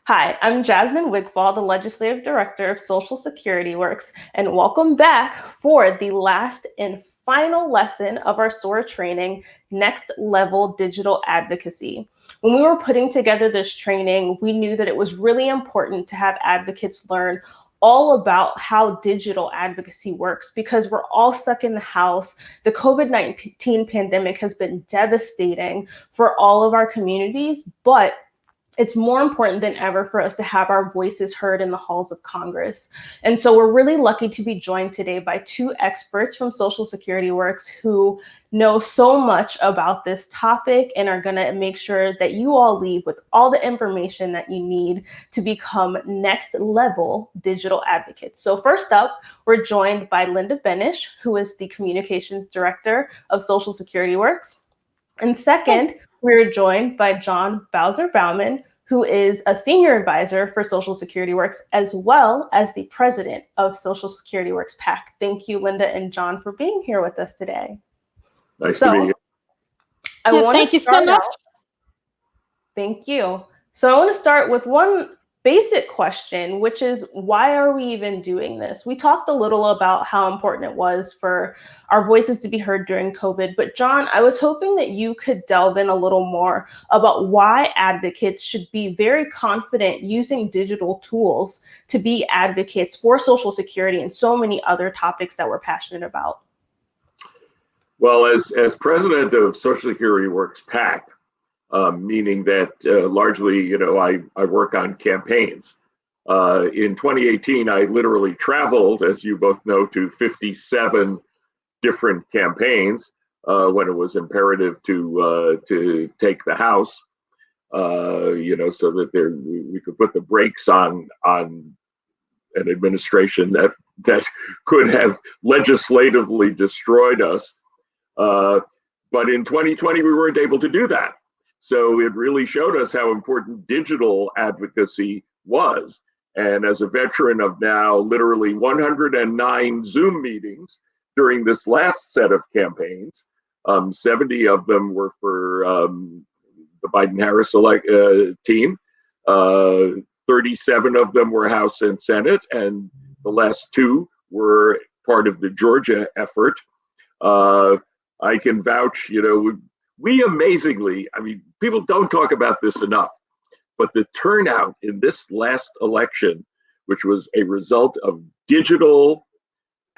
Hi, I'm Jasmine Wigfall, the Legislative Director of Social Security Works, and welcome back for the last and final lesson of our SOAR training, Next Level Digital Advocacy. When we were putting together this training, we knew that it was really important to have advocates learn all about how digital advocacy works because we're all stuck in the house. The COVID-19 pandemic has been devastating for all of our communities, but it's more important than ever for us to have our voices heard in the halls of Congress. And so we're really lucky to be joined today by two experts from Social Security Works who know so much about this topic and are going to make sure that you all leave with all the information that you need to become next level digital advocates. So first up, we're joined by Linda Benish, who is the Communications Director of Social Security Works. And second, we're joined by John Bowser-Bauman, who is a senior advisor for Social Security Works, as well as the president of Social Security Works PAC. Thank you, Linda and John, for being here with us today. Nice to meet you. Thank you so much. Thank you. So I want to start with one basic question, which is, why are we even doing this? We talked a little about how important it was for our voices to be heard during COVID, but John, I was hoping that you could delve in a little more about why advocates should be very confident using digital tools to be advocates for Social Security and so many other topics that we're passionate about. Well, as president of Social Security Works PAC, meaning that largely, I work on campaigns. In 2018, I literally traveled, as you both know, to 57 different campaigns when it was imperative to take the House, so that we could put the brakes on an administration that could have legislatively destroyed us. But in 2020, we weren't able to do that. So it really showed us how important digital advocacy was. And as a veteran of now literally 109 Zoom meetings during this last set of campaigns, 70 of them were for the Biden-Harris team. 37 of them were House and Senate, and the last two were part of the Georgia effort. I can vouch, we amazingly, people don't talk about this enough, but the turnout in this last election, which was a result of digital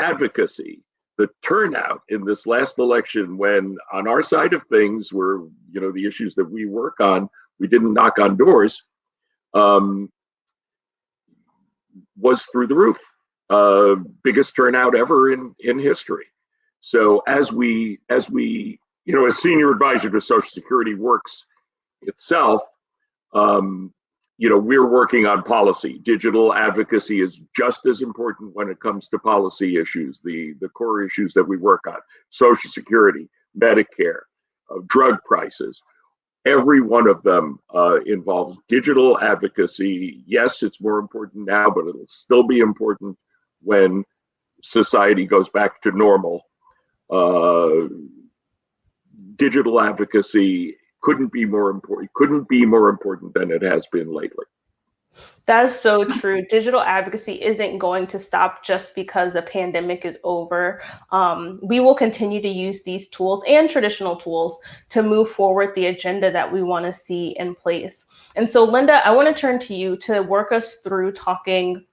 advocacy, the turnout in this last election, when on our side of things were, the issues that we work on, we didn't knock on doors, was through the roof. Biggest turnout ever in history. So as senior advisor to Social Security Works itself, we're working on policy. Digital advocacy is just as important when it comes to policy issues, the core issues that we work on: Social Security, Medicare, drug prices. Every one of them involves digital advocacy. Yes, it's more important now, but it'll still be important when society goes back to normal. Digital advocacy couldn't be more important than it has been lately. That is so true. Digital advocacy isn't going to stop just because the pandemic is over. We will continue to use these tools and traditional tools to move forward the agenda that we want to see in place. And so, Linda, I want to turn to you to work us through talking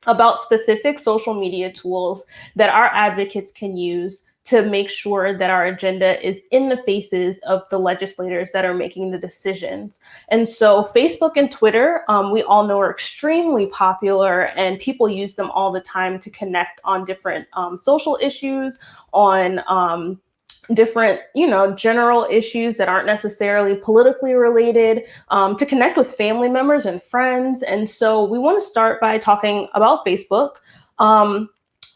about specific social media tools that our advocates can use to make sure that our agenda is in the faces of the legislators that are making the decisions. And so Facebook and Twitter, we all know, are extremely popular, and people use them all the time to connect on different social issues, on different, general issues that aren't necessarily politically related, to connect with family members and friends. And so we want to start by talking about Facebook.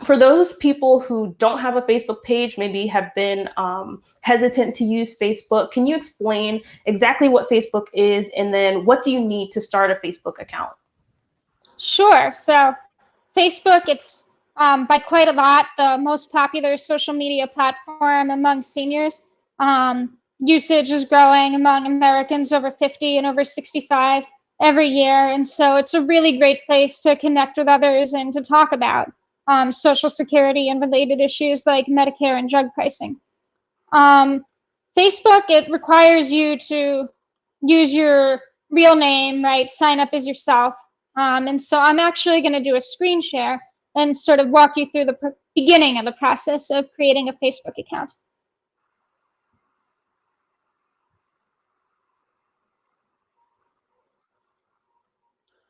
For those people who don't have a Facebook page, maybe have been hesitant to use Facebook, can you explain exactly what Facebook is, and then what do you need to start a Facebook account? Sure. So Facebook, it's by quite a lot the most popular social media platform among seniors. Usage is growing among Americans over 50 and over 65. every year. And so it's a really great place to connect with others and to talk about Social Security and related issues like Medicare and drug pricing. Facebook, it requires you to use your real name, right? Sign up as yourself. And so I'm actually going to do a screen share and sort of walk you through the beginning of the process of creating a Facebook account.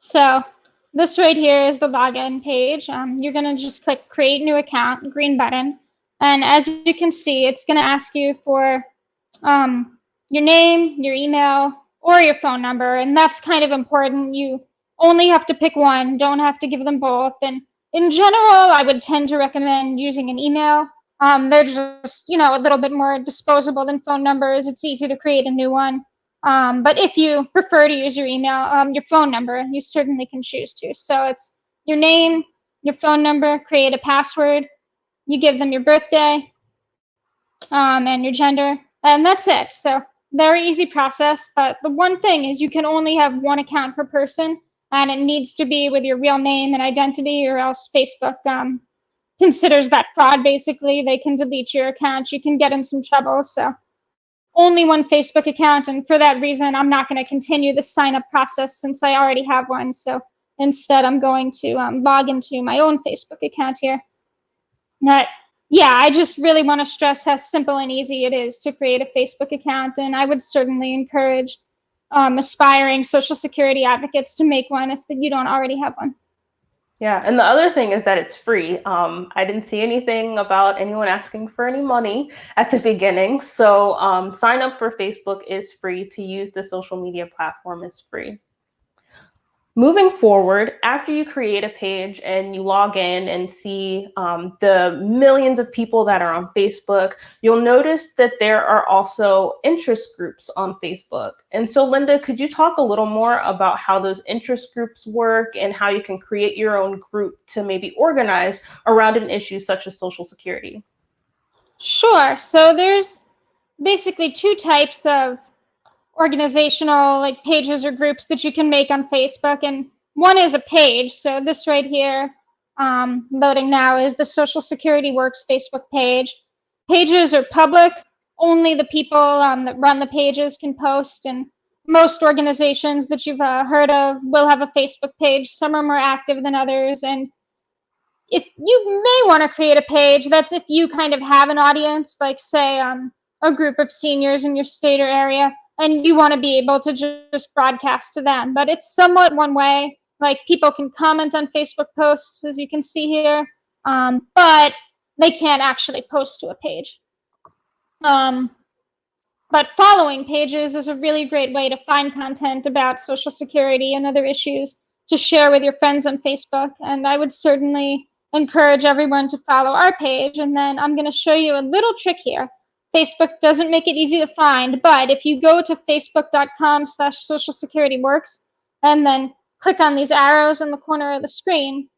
So this right here is the login page. You're going to just click create new account, green button. And as you can see, it's going to ask you for your name, your email, or your phone number. And that's kind of important. You only have to pick one, don't have to give them both. And in general, I would tend to recommend using an email. They're just, a little bit more disposable than phone numbers. It's easy to create a new one. But if you prefer to use your email, your phone number, you certainly can choose to. So it's your name, your phone number, create a password, you give them your birthday, and your gender, and that's it. So very easy process, but the one thing is you can only have one account per person, and it needs to be with your real name and identity, or else Facebook considers that fraud. Basically, they can delete your account. You can get in some trouble. So only one Facebook account, and for that reason, I'm not going to continue the sign up process since I already have one. So instead, I'm going to log into my own Facebook account here. Yeah, I just really want to stress how simple and easy it is to create a Facebook account, and I would certainly encourage aspiring Social Security advocates to make one if you don't already have one. Yeah, and the other thing is that it's free. I didn't see anything about anyone asking for any money at the beginning. So sign up for Facebook is free. To use the social media platform is free. Moving forward, after you create a page and you log in and see the millions of people that are on Facebook, you'll notice that there are also interest groups on Facebook. And so, Linda, could you talk a little more about how those interest groups work and how you can create your own group to maybe organize around an issue such as Social Security? Sure. So there's basically two types of organizational pages or groups that you can make on Facebook, and one is a page. So this right here, loading now, is the Social Security Works Facebook page. Pages are public. Only the people that run the pages can post, and most organizations that you've heard of will have a Facebook page. Some are more active than others, and if you may want to create a page, that's if you kind of have an audience, like say a group of seniors in your state or area, and you want to be able to just broadcast to them. But it's somewhat one way. Like people can comment on Facebook posts, as you can see here, but they can't actually post to a page. But following pages is a really great way to find content about Social Security and other issues to share with your friends on Facebook. And I would certainly encourage everyone to follow our page. And then I'm going to show you a little trick here. Facebook doesn't make it easy to find, but if you go to facebook.com/Social Security Works and then click on these arrows in the corner of the screen,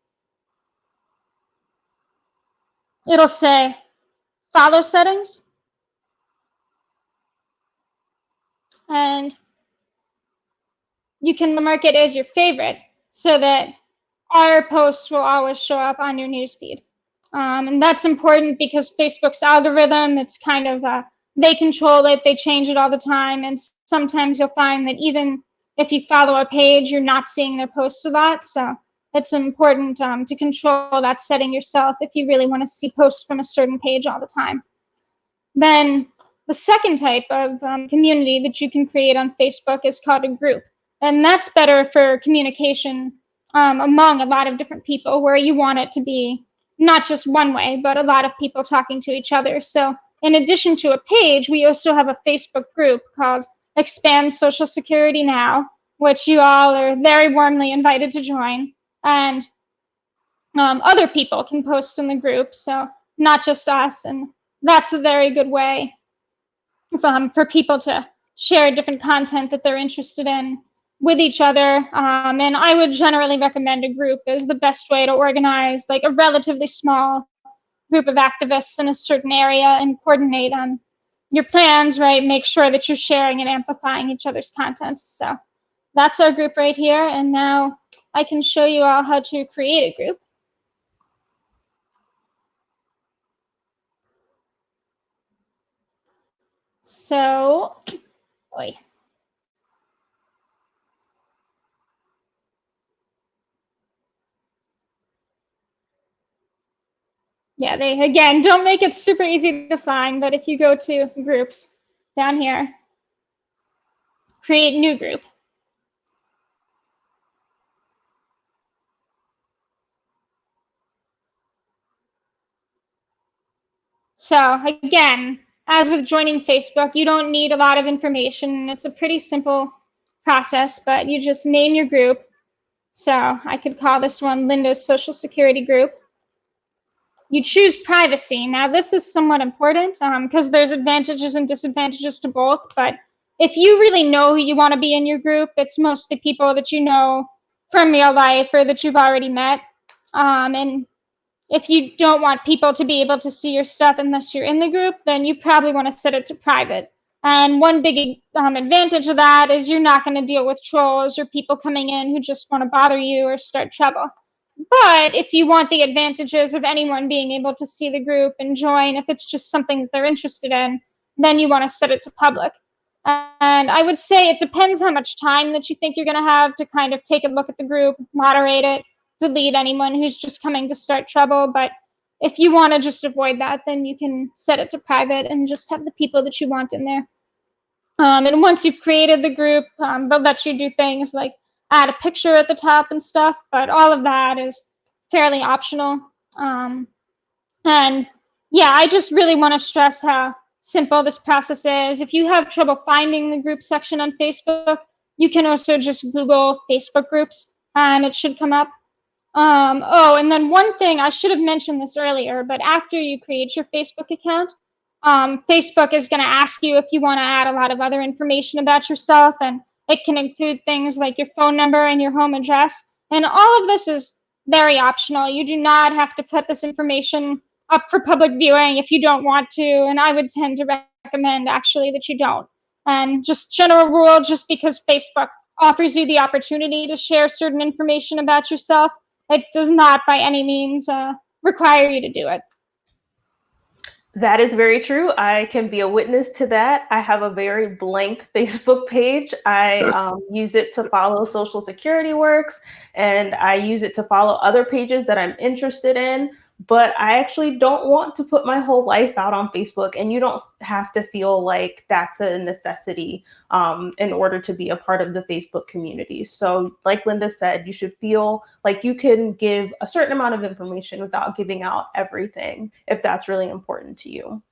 it'll say follow settings. And you can mark it as your favorite so that our posts will always show up on your newsfeed. And that's important because Facebook's algorithm, it's kind of, they control it, they change it all the time. And sometimes you'll find that even if you follow a page, you're not seeing their posts a lot. So it's important to control that setting yourself if you really want to see posts from a certain page all the time. Then the second type of community that you can create on Facebook is called a group. And that's better for communication among a lot of different people, where you want it to be not just one way, but a lot of people talking to each other. So in addition to a page, we also have a Facebook group called Expand Social Security Now, which you all are very warmly invited to join. And other people can post in the group, so not just us. And that's a very good way for people to share different content that they're interested in with each other. And I would generally recommend a group as the best way to organize like a relatively small group of activists in a certain area and coordinate on your plans, right? Make sure that you're sharing and amplifying each other's content. So that's our group right here. And now I can show you all how to create a group. So, oy. Yeah, they, again, don't make it super easy to find, but if you go to groups down here, create new group. So again, as with joining Facebook, you don't need a lot of information. It's a pretty simple process, but you just name your group. So I could call this one Linda's Social Security Group. You choose privacy. Now this is somewhat important because there's advantages and disadvantages to both, but if you really know who you want to be in your group, it's mostly people that you know from real life or that you've already met. And if you don't want people to be able to see your stuff unless you're in the group, then you probably want to set it to private. And one big advantage of that is you're not going to deal with trolls or people coming in who just want to bother you or start trouble. But if you want the advantages of anyone being able to see the group and join, if it's just something that they're interested in, then you want to set it to public. And I would say it depends how much time that you think you're going to have to kind of take a look at the group, moderate it, delete anyone who's just coming to start trouble. But if you want to just avoid that, then you can set it to private and just have the people that you want in there. And once you've created the group, they'll let you do things like add a picture at the top and stuff, but all of that is fairly optional. And yeah, I just really want to stress how simple this process is. If you have trouble finding the group section on Facebook, you can also just Google Facebook groups and it should come up. Oh, and then one thing, I should have mentioned this earlier, but after you create your Facebook account, Facebook is going to ask you if you want to add a lot of other information about yourself, and it can include things like your phone number and your home address. And all of this is very optional. You do not have to put this information up for public viewing if you don't want to, and I would tend to recommend actually that you don't. And just general rule, just because Facebook offers you the opportunity to share certain information about yourself, it does not by any means require you to do it. That is very true. I can be a witness to that. I have a very blank Facebook page. I use it to follow Social Security Works, and I use it to follow other pages that I'm interested in. But I actually don't want to put my whole life out on Facebook, and you don't have to feel like that's a necessity in order to be a part of the Facebook community. So like Linda said, you should feel like you can give a certain amount of information without giving out everything if that's really important to you.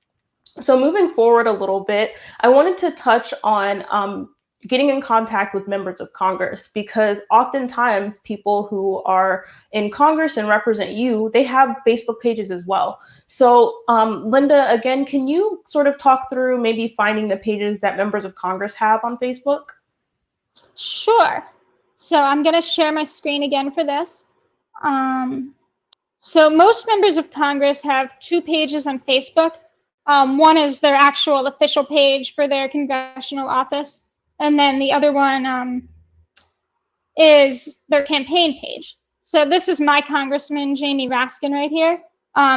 So moving forward a little bit, I wanted to touch on getting in contact with members of Congress, because oftentimes people who are in Congress and represent you, they have Facebook pages as well. So Linda, again, can you sort of talk through maybe finding the pages that members of Congress have on Facebook? Sure. So I'm going to share my screen again for this. So most members of Congress have two pages on Facebook. One is their actual official page for their congressional office, and then the other one is their campaign page. So this is my Congressman, Jamie Raskin, right here.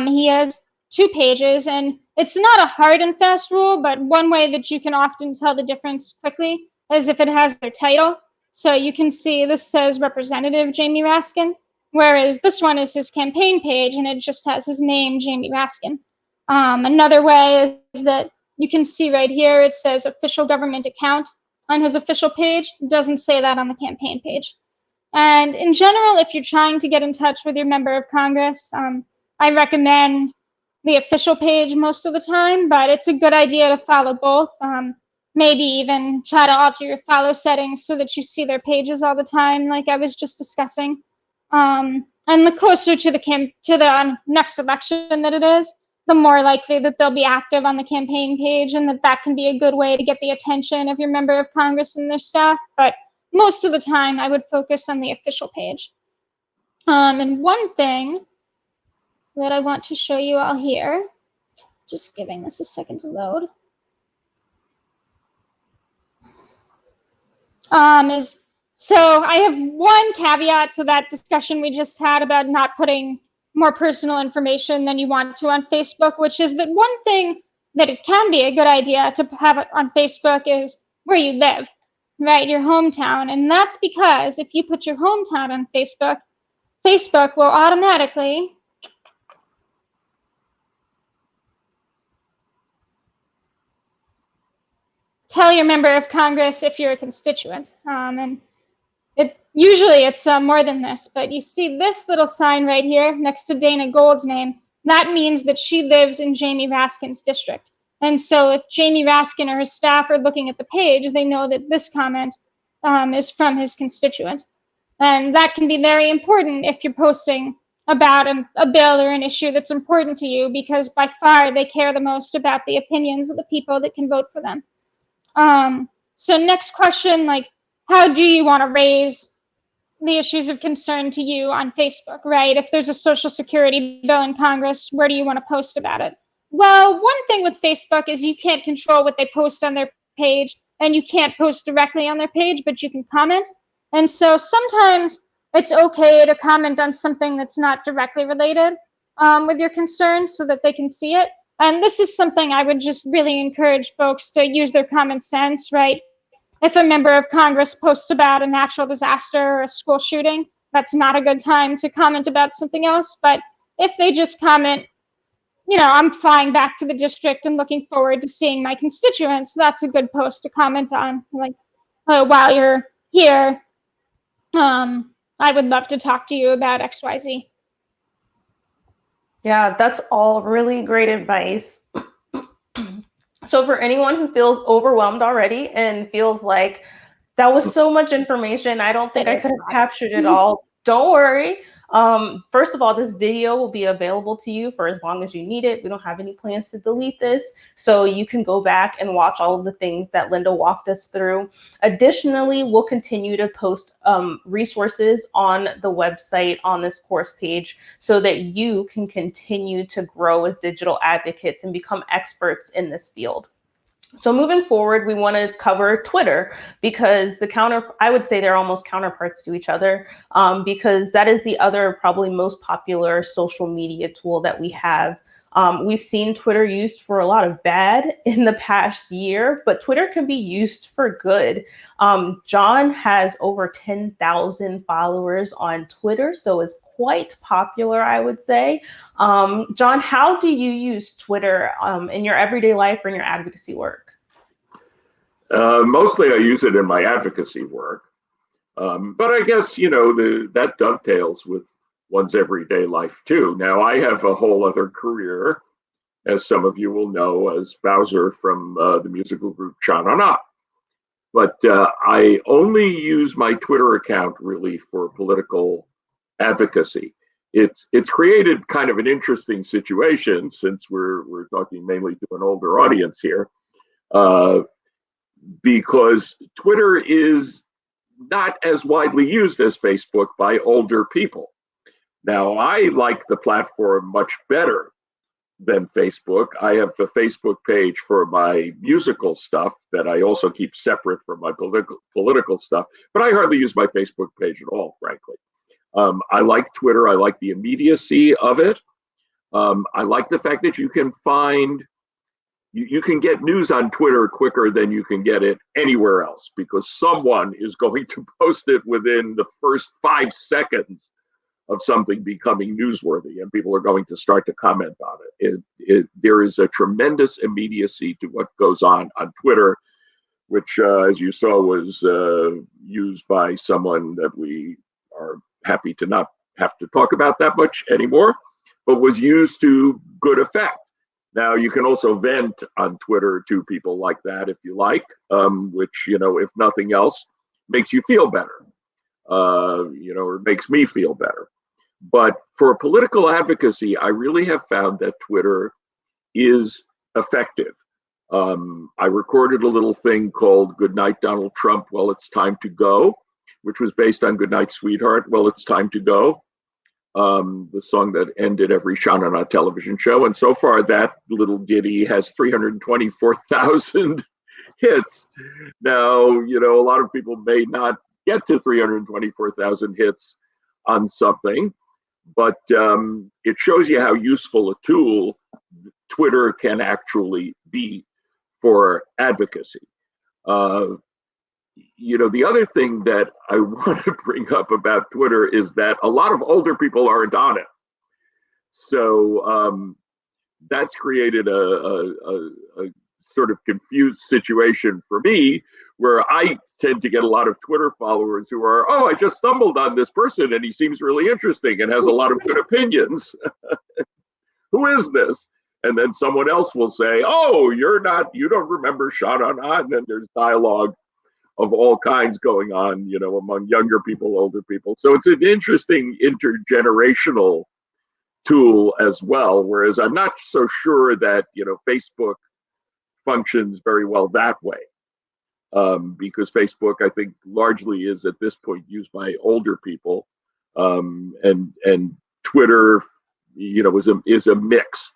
He has two pages, and it's not a hard and fast rule, but one way that you can often tell the difference quickly is if it has their title. So you can see this says Representative Jamie Raskin, whereas this one is his campaign page, and it just has his name, Jamie Raskin. Another way is that you can see right here, it says official government account on his official page. It doesn't say that on the campaign page. And in general, if you're trying to get in touch with your member of Congress, I recommend the official page most of the time, but it's a good idea to follow both. Maybe even try to alter your follow settings so that you see their pages all the time, like I was just discussing. And the closer to the next election that it is, the more likely that they'll be active on the campaign page, and that can be a good way to get the attention of your member of Congress and their staff. But most of the time, I would focus on the official page. And one thing that I want to show you all here, just giving this a second to load, is So I have one caveat to that discussion we just had about not putting more personal information than you want to on Facebook, which is that one thing that it can be a good idea to have it on Facebook is where you live, right? Your hometown. And that's because if you put your hometown on Facebook, Facebook will automatically tell your member of Congress if you're a constituent. And usually it's more than this, but you see this little sign right here next to Dana Gold's name. That means that she lives in Jamie Raskin's district. And so if Jamie Raskin or his staff are looking at the page, they know that this comment is from his constituent. And that can be very important if you're posting about a bill or an issue that's important to you, because by far they care the most about the opinions of the people that can vote for them. So next question, like, how do you want to raise the issues of concern to you on Facebook, right? If there's a Social Security bill in Congress, where do you want to post about it? Well, one thing with Facebook is you can't control what they post on their page, and you can't post directly on their page, but you can comment. And so sometimes it's okay to comment on something that's not directly related with your concerns so that they can see it. And this is something I would just really encourage folks to use their common sense, right? If a member of Congress posts about a natural disaster or a school shooting, that's not a good time to comment about something else. But if they just comment, you know, I'm flying back to the district and looking forward to seeing my constituents, that's a good post to comment on. Like, oh, while you're here, I would love to talk to you about XYZ. Yeah, that's all really great advice. So for anyone who feels overwhelmed already and feels like that was so much information, I don't think I could have captured it all, don't worry. First of all, this video will be available to you for as long as you need it. We don't have any plans to delete this, so you can go back and watch all of the things that Linda walked us through. Additionally, we'll continue to post resources on the website on this course page so that you can continue to grow as digital advocates and become experts in this field. So moving forward, we want to cover Twitter because I would say they're almost counterparts to each other because that is the other probably most popular social media tool that we have. We've seen Twitter used for a lot of bad in the past year, but Twitter can be used for good. John has over 10,000 followers on Twitter, so it's quite popular, I would say. John, how do you use Twitter in your everyday life or in your advocacy work? Mostly I use it in my advocacy work. But I guess, you know, that dovetails with one's everyday life too. Now, I have a whole other career, as some of you will know, as Bowser from the musical group Cha Na Na. But I only use my Twitter account really for political advocacy. It's created kind of an interesting situation since we're talking mainly to an older audience here, because Twitter is not as widely used as Facebook by older people. Now, I like the platform much better than Facebook. I have a Facebook page for my musical stuff that I also keep separate from my political stuff, but I hardly use my Facebook page at all, frankly. I like Twitter. I like the immediacy of it. I like the fact that you can get news on Twitter quicker than you can get it anywhere else because someone is going to post it within the first 5 seconds of something becoming newsworthy, and people are going to start to comment on it. There is a tremendous immediacy to what goes on Twitter, which, as you saw, was used by someone that we are happy to not have to talk about that much anymore, but was used to good effect. Now, you can also vent on Twitter to people like that if you like, which, you know, if nothing else, makes you feel better, you know, or makes me feel better. But for political advocacy, I really have found that Twitter is effective. I recorded a little thing called Goodnight Donald Trump, Well, It's Time to Go, which was based on Goodnight Sweetheart, Well, It's Time to Go, the song that ended every Cha Na Na television show. And so far, that little ditty has 324,000 hits. Now, you know, a lot of people may not get to 324,000 hits on something, but it shows you how useful a tool Twitter can actually be for advocacy. The other thing that I want to bring up about Twitter is that a lot of older people aren't on it. So that's created a sort of confused situation for me, where I tend to get a lot of Twitter followers who are, oh, I just stumbled on this person and he seems really interesting and has a lot of good opinions. Who is this? And then someone else will say, oh, you don't remember Shana. And then there's dialogue of all kinds going on, among younger people, older people. So it's an interesting intergenerational tool as well. Whereas I'm not so sure that, Facebook functions very well that way. Because Facebook, I think, largely is at this point used by older people. And Twitter, is a mix.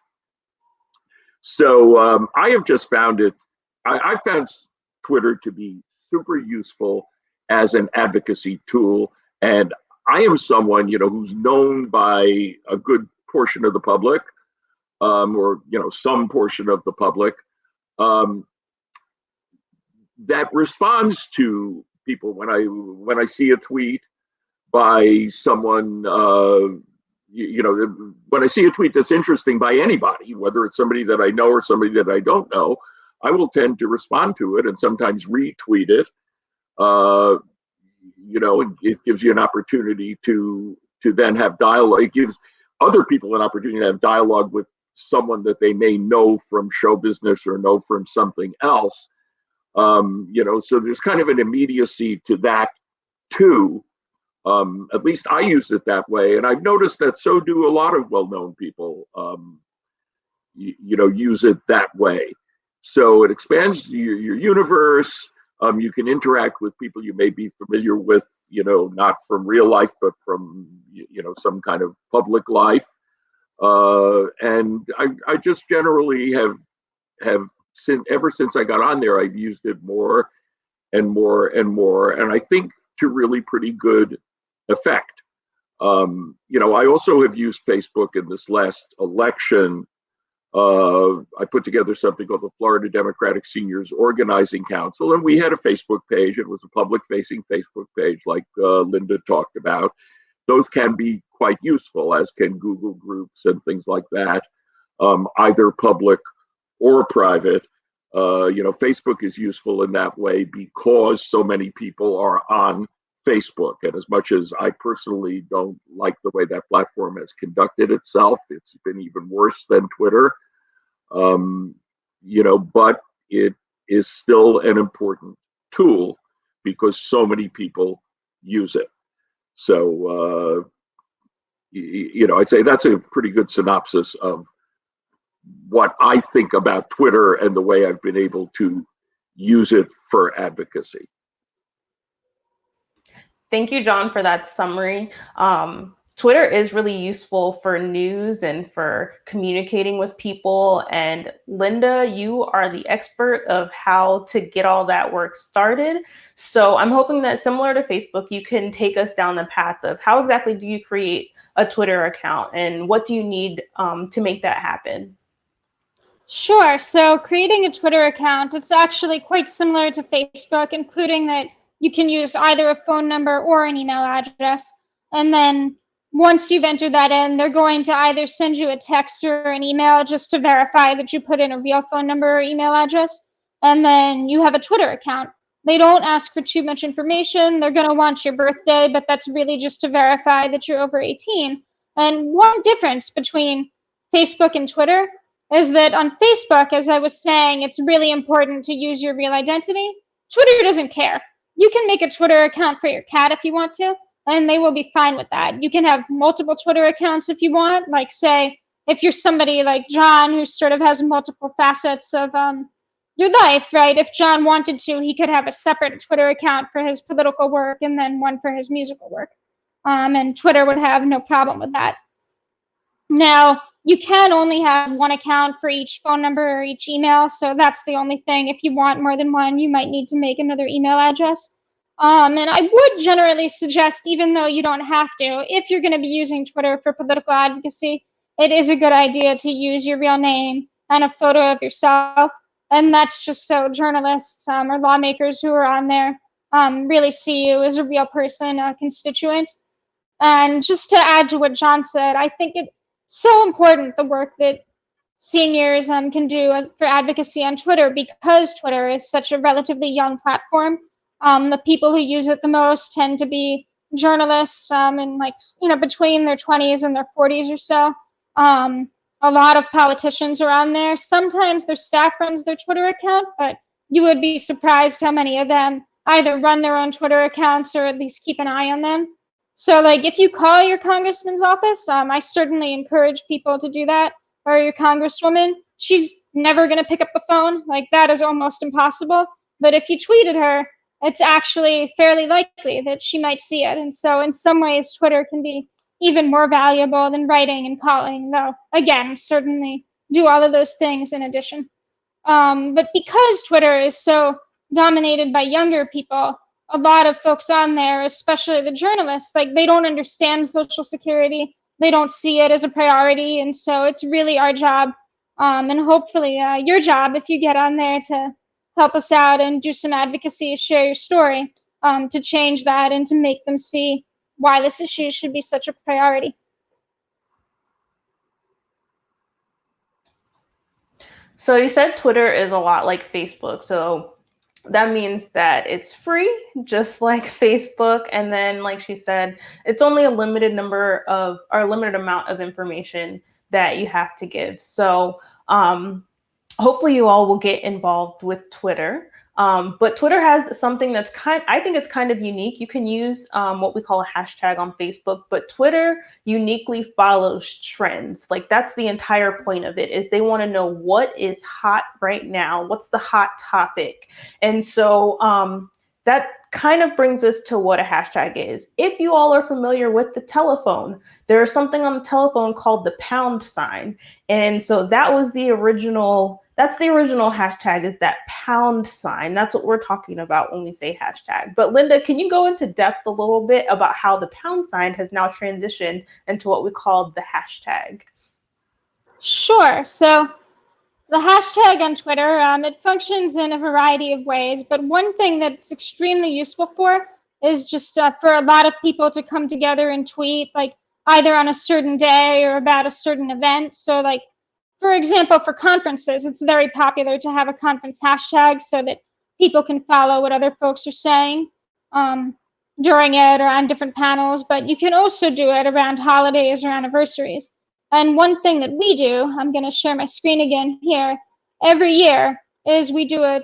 So I have just found I found Twitter to be super useful as an advocacy tool. And I am someone, who's known by a good portion of the public, or, some portion of the public, that responds to people when I see a tweet by someone, when I see a tweet that's interesting by anybody, whether it's somebody that I know or somebody that I don't know, I will tend to respond to it and sometimes retweet it. It gives you an opportunity to then have dialogue. It gives other people an opportunity to have dialogue with someone that they may know from show business or know from something else. So there's kind of an immediacy to that too. At least I use it that way, and I've noticed that so do a lot of well-known people. Use it that way. So it expands your universe. You can interact with people you may be familiar with, not from real life, but from some kind of public life. And I just generally have ever since I got on there, I've used it more and more and more, and I think to really pretty good effect. I also have used Facebook in this last election. I put together something called the Florida Democratic Seniors Organizing Council, and we had a Facebook page. It was a public-facing Facebook page, like Linda talked about. Those can be quite useful, as can Google Groups and things like that, either public or private. Facebook is useful in that way because so many people are on Facebook. And as much as I personally don't like the way that platform has conducted itself, it's been even worse than Twitter. But it is still an important tool because so many people use it. So, I'd say that's a pretty good synopsis of what I think about Twitter and the way I've been able to use it for advocacy. Thank you, John, for that summary. Twitter is really useful for news and for communicating with people. And Linda, you are the expert of how to get all that work started. So I'm hoping that, similar to Facebook, you can take us down the path of how exactly do you create a Twitter account and what do you need to make that happen? Sure. So creating a Twitter account, it's actually quite similar to Facebook, including that you can use either a phone number or an email address. And then once you've entered that in, they're going to either send you a text or an email just to verify that you put in a real phone number or email address. And then you have a Twitter account. They don't ask for too much information. They're going to want your birthday, but that's really just to verify that you're over 18. And one difference between Facebook and Twitter is that on Facebook, as I was saying, it's really important to use your real identity. Twitter doesn't care. You can make a Twitter account for your cat if you want to, and they will be fine with that. You can have multiple Twitter accounts if you want, like, say, if you're somebody like John who sort of has multiple facets of your life, right? If John wanted to, he could have a separate Twitter account for his political work and then one for his musical work. And Twitter would have no problem with that. Now, you can only have one account for each phone number or each email, so that's the only thing. If you want more than one, you might need to make another email address. And I would generally suggest, even though you don't have to, if you're going to be using Twitter for political advocacy, it is a good idea to use your real name and a photo of yourself. And that's just so journalists or lawmakers who are on there really see you as a real person, a constituent. And just to add to what John said, I think it's so important, the work that seniors can do for advocacy on Twitter, because Twitter is such a relatively young platform. The people who use it the most tend to be journalists and between their 20s and their 40s or so. A lot of politicians are on there. Sometimes their staff runs their Twitter account, but you would be surprised how many of them either run their own Twitter accounts or at least keep an eye on them. So if you call your congressman's office, I certainly encourage people to do that, or your congresswoman. She's never going to pick up the phone. That is almost impossible. But if you tweeted her, it's actually fairly likely that she might see it. And so in some ways, Twitter can be even more valuable than writing and calling, though, again, certainly do all of those things in addition. But because Twitter is so dominated by younger people, a lot of folks on there, especially the journalists, they don't understand Social Security. They don't see it as a priority. And so it's really our job, and hopefully your job, if you get on there, to help us out and do some advocacy, share your story, to change that and to make them see why this issue should be such a priority. So you said Twitter is a lot like Facebook. So that means that it's free, just like Facebook. And then, like she said, it's only a limited amount of information that you have to give. So hopefully you all will get involved with Twitter. But Twitter has something that's I think it's kind of unique. You can use what we call a hashtag on Facebook, but Twitter uniquely follows trends. That's the entire point of it, is they want to know what is hot right now. What's the hot topic? And so that kind of brings us to what a hashtag is. If you all are familiar with the telephone, there's something on the telephone called the pound sign. And so that was that's the original hashtag, is that pound sign. That's what we're talking about when we say hashtag. But Linda, can you go into depth a little bit about how the pound sign has now transitioned into what we call the hashtag? Sure. So the hashtag on Twitter, it functions in a variety of ways, but one thing that it's extremely useful for is just for a lot of people to come together and tweet, either on a certain day or about a certain event. So for example, for conferences, it's very popular to have a conference hashtag so that people can follow what other folks are saying during it or on different panels, but you can also do it around holidays or anniversaries. And one thing that we do, I'm going to share my screen again here, every year is we do a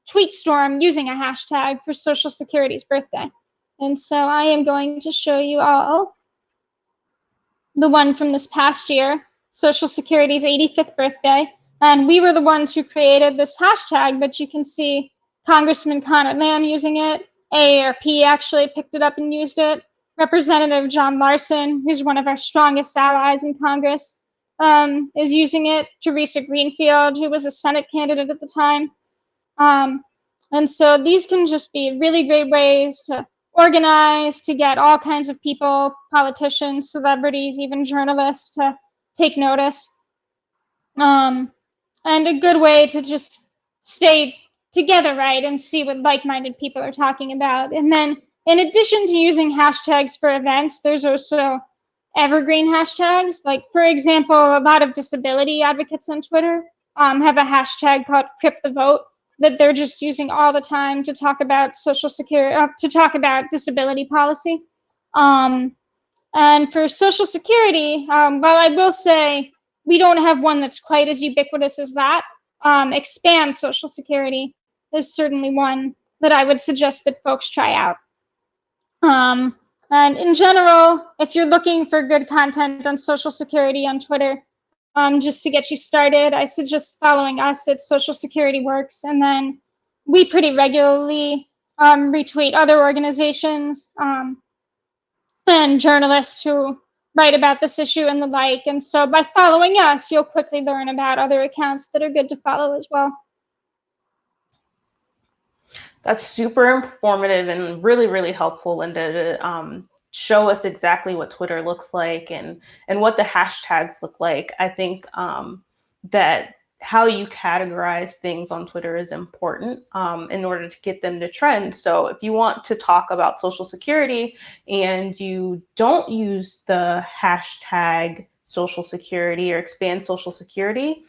tweet storm using a hashtag for Social Security's birthday. And so I am going to show you all the one from this past year, Social Security's 85th birthday. And we were the ones who created this hashtag, but you can see Congressman Connor Lamb using it. AARP actually picked it up and used it. Representative John Larson, who's one of our strongest allies in Congress, is using it. Teresa Greenfield, who was a Senate candidate at the time. And so these can just be really great ways to organize, to get all kinds of people, politicians, celebrities, even journalists, to take notice. And a good way to just stay together, right, and see what like-minded people are talking about. And then in addition to using hashtags for events, there's also evergreen hashtags. For example, a lot of disability advocates on Twitter have a hashtag called Crip the Vote that they're just using all the time to talk about Social Security, to talk about disability policy. And for Social Security, well, I will say we don't have one that's quite as ubiquitous as that. Expand Social Security is certainly one that I would suggest that folks try out. And in general, if you're looking for good content on Social Security on Twitter, just to get you started, I suggest following us at Social Security Works. And then we pretty regularly retweet other organizations and journalists who write about this issue and the like. And so by following us, you'll quickly learn about other accounts that are good to follow as well. That's super informative and really, really helpful, Linda, to show us exactly what Twitter looks like and what the hashtags look like. I think that how you categorize things on Twitter is important in order to get them to trend. So if you want to talk about Social Security and you don't use the hashtag Social Security or expand Social Security,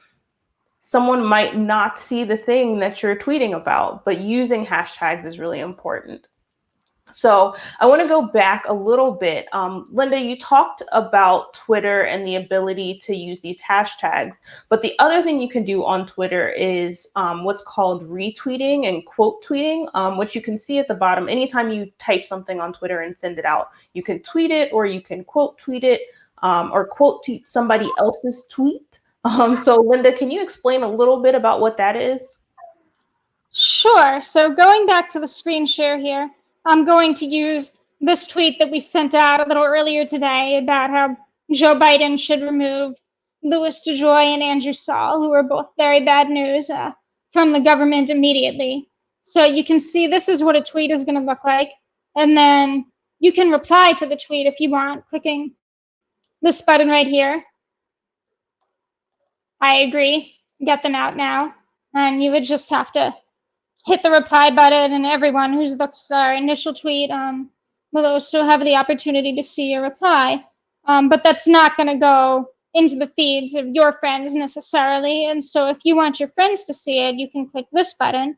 someone might not see the thing that you're tweeting about, but using hashtags is really important. So I want to go back a little bit. Linda, you talked about Twitter and the ability to use these hashtags, but the other thing you can do on Twitter is what's called retweeting and quote tweeting, which you can see at the bottom. Anytime you type something on Twitter and send it out, you can tweet it or you can quote tweet it or quote tweet somebody else's tweet. So Linda, can you explain a little bit about what that is? Sure. So going back to the screen share here, I'm going to use this tweet that we sent out a little earlier today about how Joe Biden should remove Louis DeJoy and Andrew Saul, who are both very bad news, from the government immediately. So you can see this is what a tweet is going to look like. And then you can reply to the tweet if you want, clicking this button right here. I agree. Get them out now. And you would just have to hit the reply button, and everyone who looks our initial tweet will also have the opportunity to see your reply. But that's not going to go into the feeds of your friends necessarily. And so if you want your friends to see it, you can click this button.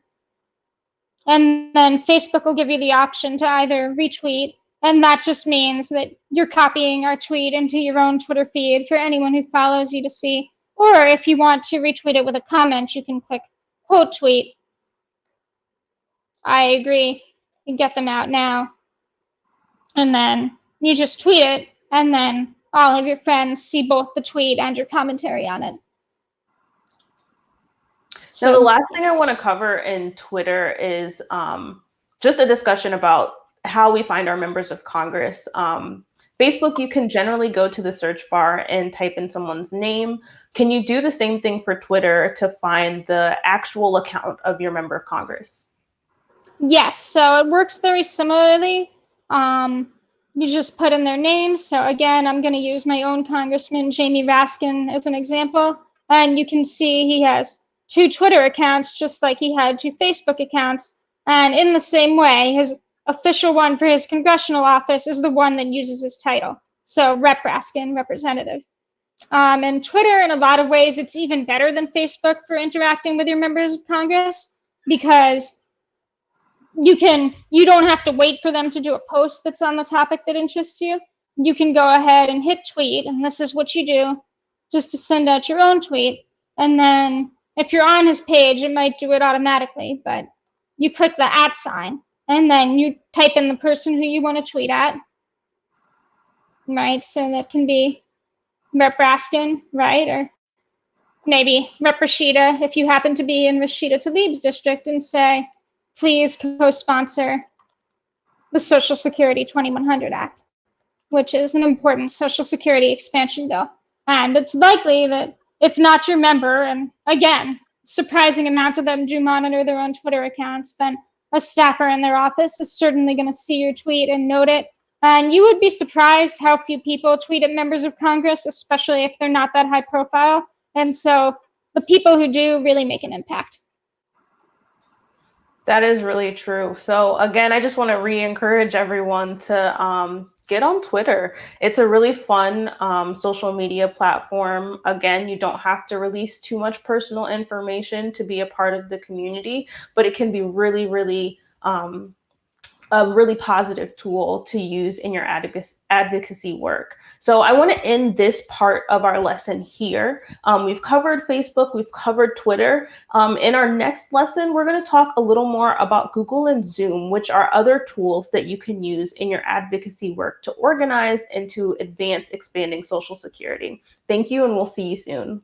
And then Facebook will give you the option to either retweet, and that just means that you're copying our tweet into your own Twitter feed for anyone who follows you to see. Or if you want to retweet it with a comment, you can click quote tweet. I agree. You get them out now. And then you just tweet it, and then all of your friends see both the tweet and your commentary on it. So the last thing I want to cover in Twitter is just a discussion about how we find our members of Congress. Facebook, you can generally go to the search bar and type in someone's name. Can you do the same thing for Twitter to find the actual account of your member of Congress? Yes, so it works very similarly. You just put in their name. So again, I'm going to use my own Congressman, Jamie Raskin, as an example. And you can see he has 2 Twitter accounts, just like he had 2 Facebook accounts. And in the same way, his official one for his congressional office is the one that uses his title. So Rep. Raskin, representative. And Twitter, in a lot of ways, it's even better than Facebook for interacting with your members of Congress, because you don't have to wait for them to do a post that's on the topic that interests you. You can go ahead and hit tweet, and this is what you do just to send out your own tweet. And then if you're on his page, it might do it automatically, but you click the @ sign, and then you type in the person who you want to tweet at, right? So that can be Rep. Raskin, right? Or maybe Rep. Rashida, if you happen to be in Rashida Tlaib's district, and say, please co-sponsor the Social Security 2100 Act, which is an important Social Security expansion bill. And it's likely that if not your member, and again, surprising amount of them do monitor their own Twitter accounts, then a staffer in their office is certainly going to see your tweet and note it. And you would be surprised how few people tweet at members of Congress, especially if they're not that high profile. And so the people who do really make an impact. That is really true. So again, I just want to re-encourage everyone to get on Twitter. It's a really fun social media platform. Again, you don't have to release too much personal information to be a part of the community, but it can be really, really a really positive tool to use in your advocacy work. So I want to end this part of our lesson here. We've covered Facebook, we've covered Twitter. In our next lesson, we're going to talk a little more about Google and Zoom, which are other tools that you can use in your advocacy work to organize and to advance expanding Social Security. Thank you, and we'll see you soon.